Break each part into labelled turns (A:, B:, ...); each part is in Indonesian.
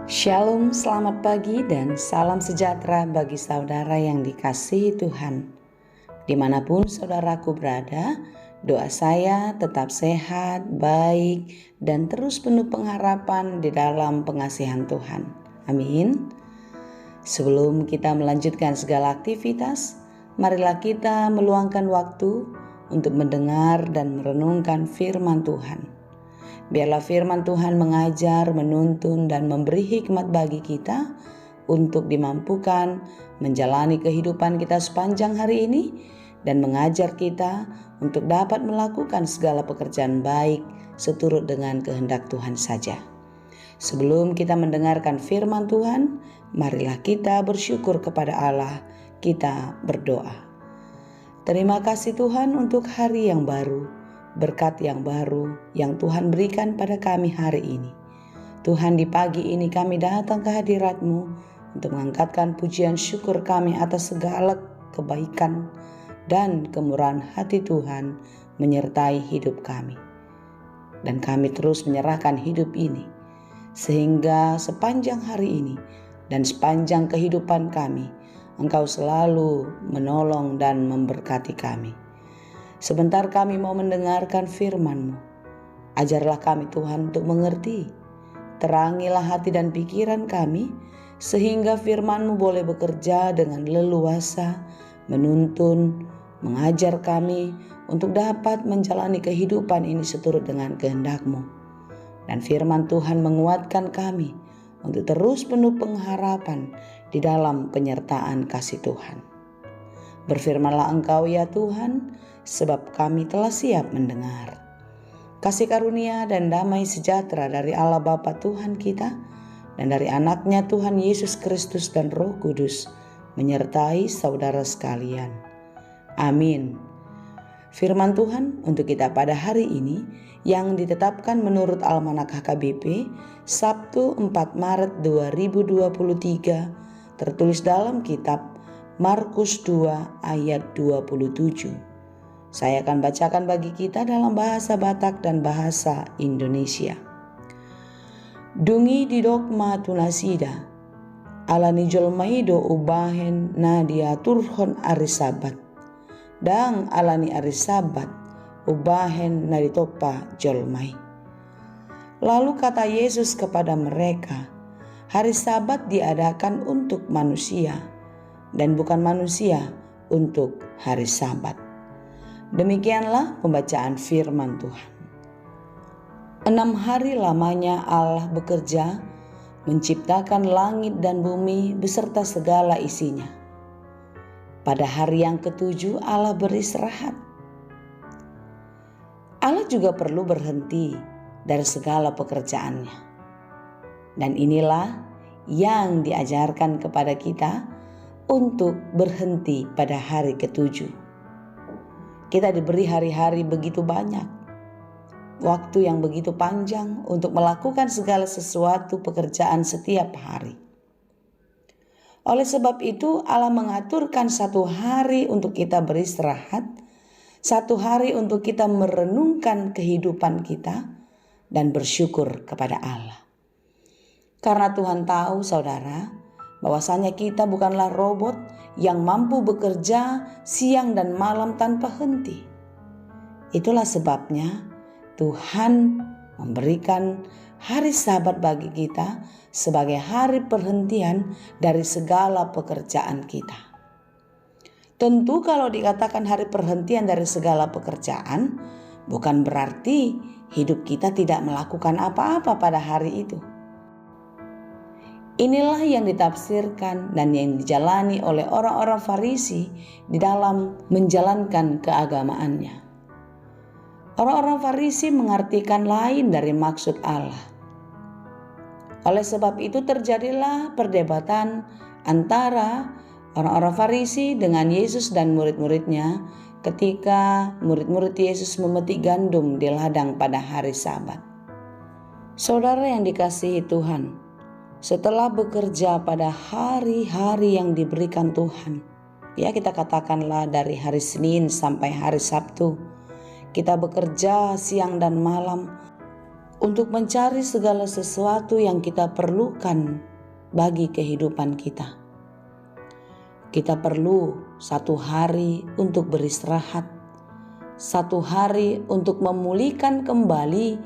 A: Shalom, selamat pagi dan salam sejahtera bagi saudara yang dikasihi Tuhan. Dimanapun saudaraku berada, doa saya tetap sehat, baik, dan terus penuh pengharapan di dalam pengasihan Tuhan. Amin. Sebelum kita melanjutkan segala aktivitas, marilah kita meluangkan waktu untuk mendengar dan merenungkan firman Tuhan. Biarlah firman Tuhan mengajar, menuntun, dan memberi hikmat bagi kita untuk dimampukan menjalani kehidupan kita sepanjang hari ini dan mengajar kita untuk dapat melakukan segala pekerjaan baik seturut dengan kehendak Tuhan saja. Sebelum kita mendengarkan firman Tuhan, marilah kita bersyukur kepada Allah, kita berdoa. Terima kasih Tuhan untuk hari yang baru, berkat yang baru yang Tuhan berikan pada kami hari ini. Tuhan, di pagi ini kami datang ke hadirat-Mu untuk mengangkatkan pujian syukur kami atas segala kebaikan dan kemurahan hati Tuhan menyertai hidup kami. Dan kami terus menyerahkan hidup ini, sehingga sepanjang hari ini dan sepanjang kehidupan kami, Engkau selalu menolong dan memberkati kami. Sebentar kami mau mendengarkan firman-Mu. Ajarlah kami Tuhan untuk mengerti. Terangilah hati dan pikiran kami, sehingga firman-Mu boleh bekerja dengan leluasa, menuntun, mengajar kami untuk dapat menjalani kehidupan ini seturut dengan kehendak-Mu. Dan firman Tuhan menguatkan kami untuk terus penuh pengharapan di dalam penyertaan kasih Tuhan. Berfirmanlah Engkau ya Tuhan, sebab kami telah siap mendengar. Kasih karunia dan damai sejahtera dari Allah Bapa Tuhan kita dan dari anaknya Tuhan Yesus Kristus dan Roh Kudus menyertai saudara sekalian. Amin. Firman Tuhan untuk kita pada hari ini yang ditetapkan menurut Almanak HKBP Sabtu 4 Maret 2023 tertulis dalam kitab Markus 2 ayat 27. Saya akan bacakan bagi kita dalam bahasa Batak dan bahasa Indonesia. Dungi di dogma tunasida, alani jolmaido ubahen nadia turhon arisabat, dang alani arisabat ubahen naditopa jolmai. Lalu kata Yesus kepada mereka, hari Sabat diadakan untuk manusia, dan bukan manusia untuk hari Sabat. Demikianlah pembacaan firman Tuhan. 6 hari lamanya Allah bekerja, menciptakan langit dan bumi beserta segala isinya. Pada hari yang ketujuh Allah beristirahat. Allah juga perlu berhenti dari segala pekerjaannya. Dan inilah yang diajarkan kepada kita untuk berhenti pada hari ketujuh. Kita diberi hari-hari begitu banyak, waktu yang begitu panjang untuk melakukan segala sesuatu pekerjaan setiap hari. Oleh sebab itu Allah mengaturkan satu hari untuk kita beristirahat, satu hari untuk kita merenungkan kehidupan kita dan bersyukur kepada Allah. Karena Tuhan tahu saudara, bahwasanya kita bukanlah robot yang mampu bekerja siang dan malam tanpa henti. Itulah sebabnya Tuhan memberikan hari Sabat bagi kita sebagai hari perhentian dari segala pekerjaan kita. Tentu kalau dikatakan hari perhentian dari segala pekerjaan, bukan berarti hidup kita tidak melakukan apa-apa pada hari itu. Inilah yang ditafsirkan dan yang dijalani oleh orang-orang Farisi di dalam menjalankan keagamaannya. Orang-orang Farisi mengartikan lain dari maksud Allah. Oleh sebab itu terjadilah perdebatan antara orang-orang Farisi dengan Yesus dan murid-muridnya ketika murid-murid Yesus memetik gandum di ladang pada hari Sabat. Saudara yang dikasihi Tuhan, setelah bekerja pada hari-hari yang diberikan Tuhan, ya kita katakanlah dari hari Senin sampai hari Sabtu, kita bekerja siang dan malam untuk mencari segala sesuatu yang kita perlukan bagi kehidupan kita. Kita perlu 1 hari untuk beristirahat, 1 hari untuk memulihkan kembali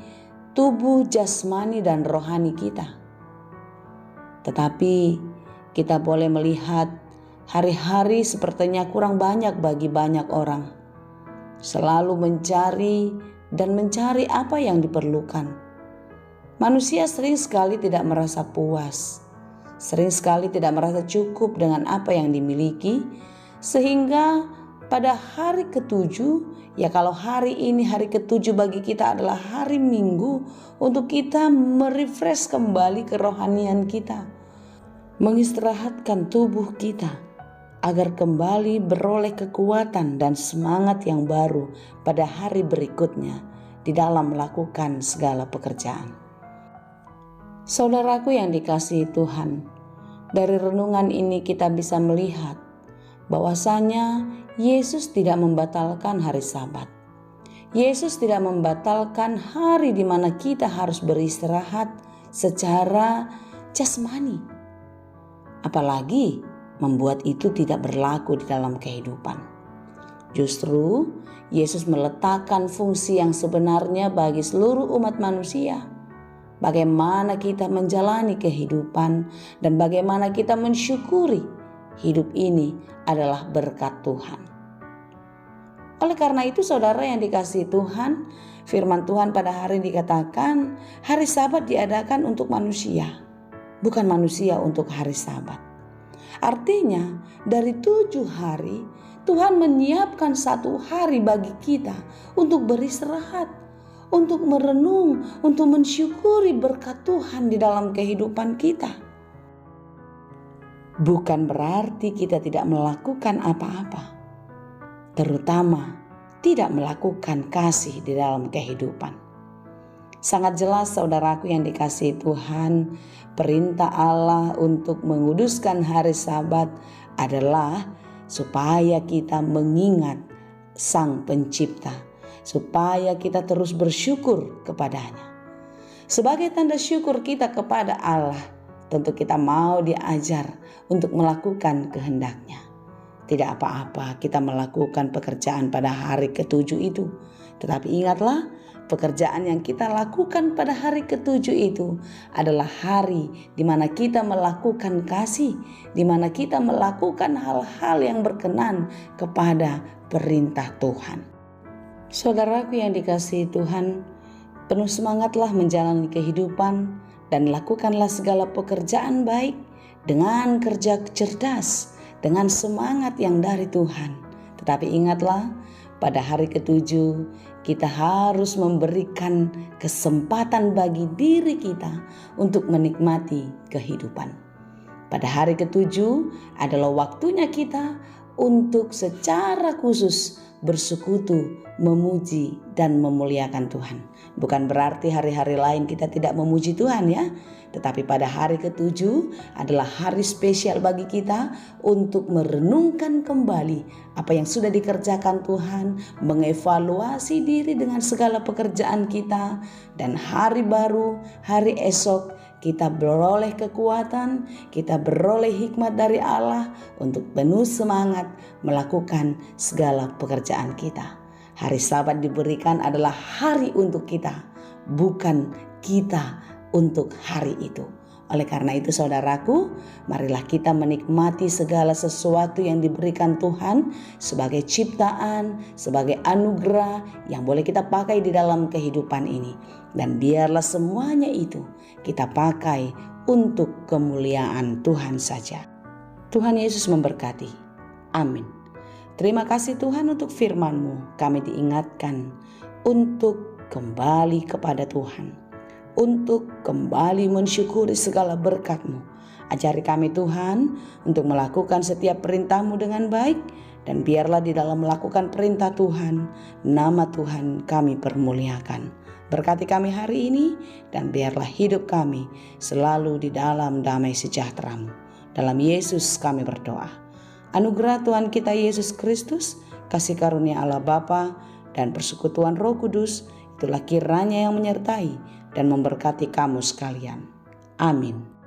A: tubuh jasmani dan rohani kita. Tetapi kita boleh melihat hari-hari sepertinya kurang banyak bagi banyak orang. Selalu mencari dan mencari apa yang diperlukan. Manusia sering sekali tidak merasa puas, sering sekali tidak merasa cukup dengan apa yang dimiliki, sehingga pada hari ke-7, ya kalau hari ini hari ke-7 bagi kita adalah hari Minggu untuk kita merefresh kembali kerohanian kita, mengistirahatkan tubuh kita agar kembali beroleh kekuatan dan semangat yang baru pada hari berikutnya di dalam melakukan segala pekerjaan. Saudaraku yang dikasihi Tuhan, dari renungan ini kita bisa melihat bahwasanya Yesus tidak membatalkan hari Sabat. Yesus tidak membatalkan hari di mana kita harus beristirahat secara jasmani. Apalagi membuat itu tidak berlaku di dalam kehidupan. Justru Yesus meletakkan fungsi yang sebenarnya bagi seluruh umat manusia. Bagaimana kita menjalani kehidupan dan bagaimana kita mensyukuri hidup ini adalah berkat Tuhan. Oleh karena itu saudara yang dikasihi Tuhan, firman Tuhan pada hari ini dikatakan hari Sabat diadakan untuk manusia, bukan manusia untuk hari Sabat. Artinya dari 7 hari Tuhan menyiapkan 1 hari bagi kita untuk beristirahat, untuk merenung, untuk mensyukuri berkat Tuhan di dalam kehidupan kita. Bukan berarti kita tidak melakukan apa-apa, terutama tidak melakukan kasih di dalam kehidupan. Sangat jelas saudaraku yang dikasihi Tuhan, perintah Allah untuk menguduskan hari Sabat adalah supaya kita mengingat Sang Pencipta, supaya kita terus bersyukur kepadanya. Sebagai tanda syukur kita kepada Allah, tentu kita mau diajar untuk melakukan kehendak-Nya. Tidak apa-apa kita melakukan pekerjaan pada hari ke-7 itu, tetapi ingatlah, pekerjaan yang kita lakukan pada hari ke-7 itu adalah hari di mana kita melakukan kasih, di mana kita melakukan hal-hal yang berkenan kepada perintah Tuhan. Saudaraku yang dikasihi Tuhan, penuh semangatlah menjalani kehidupan dan lakukanlah segala pekerjaan baik dengan kerja cerdas, dengan semangat yang dari Tuhan. Tetapi ingatlah, pada hari ke-7 kita harus memberikan kesempatan bagi diri kita untuk menikmati kehidupan. Pada hari ke-7 adalah waktunya kita untuk secara khusus bersekutu, memuji dan memuliakan Tuhan. Bukan berarti hari-hari lain kita tidak memuji Tuhan ya, tetapi pada hari ke-7 adalah hari spesial bagi kita untuk merenungkan kembali apa yang sudah dikerjakan Tuhan, mengevaluasi diri dengan segala pekerjaan kita, dan hari baru, hari esok kita beroleh kekuatan, kita beroleh hikmat dari Allah untuk penuh semangat melakukan segala pekerjaan kita. Hari Sabat diberikan adalah hari untuk kita, bukan kita untuk hari itu. Oleh karena itu saudaraku, marilah kita menikmati segala sesuatu yang diberikan Tuhan sebagai ciptaan, sebagai anugerah yang boleh kita pakai di dalam kehidupan ini. Dan biarlah semuanya itu kita pakai untuk kemuliaan Tuhan saja. Tuhan Yesus memberkati. Amin. Terima kasih Tuhan untuk firman-Mu. Kami diingatkan untuk kembali kepada Tuhan, untuk kembali mensyukuri segala berkat-Mu. Ajari kami Tuhan untuk melakukan setiap perintah-Mu dengan baik, dan biarlah di dalam melakukan perintah Tuhan, nama Tuhan kami permuliakan. Berkati kami hari ini, dan biarlah hidup kami selalu di dalam damai sejahtera-Mu. Dalam Yesus kami berdoa. Anugerah Tuhan kita Yesus Kristus, kasih karunia Allah Bapa, dan persekutuan Roh Kudus itulah kiranya yang menyertai dan memberkati kamu sekalian. Amin.